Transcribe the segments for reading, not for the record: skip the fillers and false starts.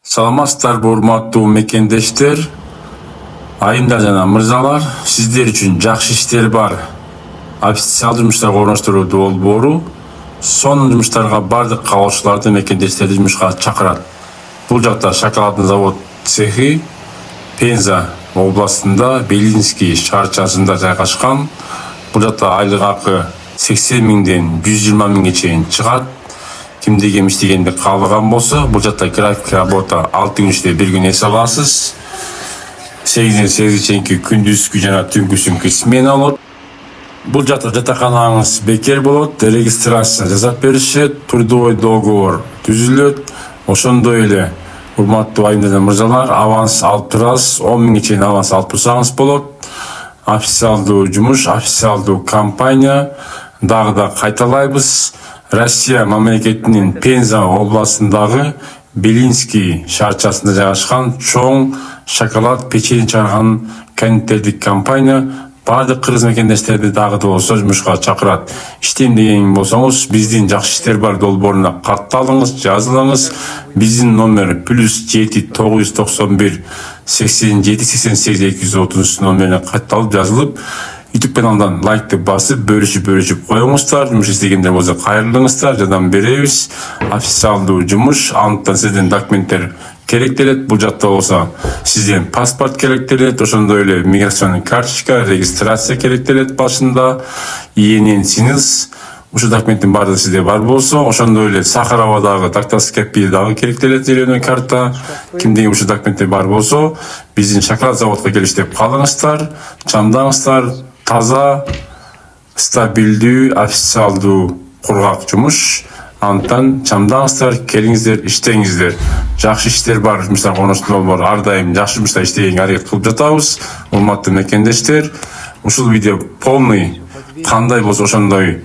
Саламатсыздарбы урматтуу мекендештер, айымдар жана мырзалар, сиздер үчүн жакшы иштер бар. Официалдуу жумуштарга орноштуруу долбоору сонун жумуштарга бардык каалоочуларды мекендештерди жумушка чакырат. Бул жакта шоколадный завод цехи Пенза областында Белинский шаарчасында жайгашкан. Бул жакта айлык акы 80 миңден 120 миңге чейин чыгат. Кимде кем иштегенди каалаган болсо, бул жакта график работа 6 күн иште 1 күн эс аласыз. 8-ден 8-ге чейинки күндүзгү жана түнкүсүнкү смена болот. Бул жакта жатаканаңыз бекер болот, регистрация жасап беришет, трудовой договор түзүлөт. Ошондой эле урматтуу айымдар мырзалар, аванс алып турасыз, 10 миңге чейин аванс алып турсаңыз болот. Официалдуу жумуш, официалдуу компания, дагы да кайталайбыз. Россия мамлекетинин Пенза областындагы Белинский шаарчасында жайгашкан чоң шоколад печенье чыгарган кондитердик компания бардык кыргыз мекендештерди дагы да болсо жумушка чакырат. Иштейм деген болсоңуз, биздин жакшы иштер бар долбооруна катталыңыз, жазылыңыз. Биздин номер +7 991 87 88 230 номерине катталып жазылып, YouTube каналдан лайкты басып, бөлүшүп коюңуздар. Жумуш иштегендер болсо кайрылыңыздар, жардам беребиз. Официалдуу жумуш, антан сизден документтер керектелет. Бул жакта болсо сизден паспорт керектелет, ошондой эле миграционный карточка, регистрация керектелет башында, ИНН-сиңиз. Ушул документтин баардыгы сизде бар болсо, ошондой эле Сахаровадагы докторский копия дагы керектелет, зеленый карта. Кимде ушул документтер бар болсо, биздин шоколад заводко келиштеп калыңыздар, чамдаңыздар. Таза, стабилдүү, официалдуу кургак жумуш. Антан чамдаңыздар, келиңиздер, иштеңиздер. Жакшы иштер бар, жумуштарга орноштуруп бар. Ар дайым жакшы жумуштар иштегенге аракет кылып жатабыз. Урматтуу мекендештер, ушул видео полный кандай болсо ошондой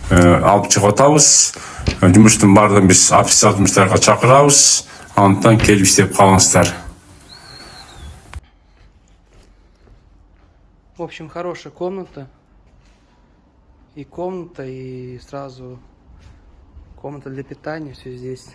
алып чыгып атабыз. Жумуштун баардыгын биз официалдуу жумуштарга чакырабыз. Антан келип иштеп калыңыздар. В общем, хорошая комната. И комната, и сразу комната для питания. Все здесь.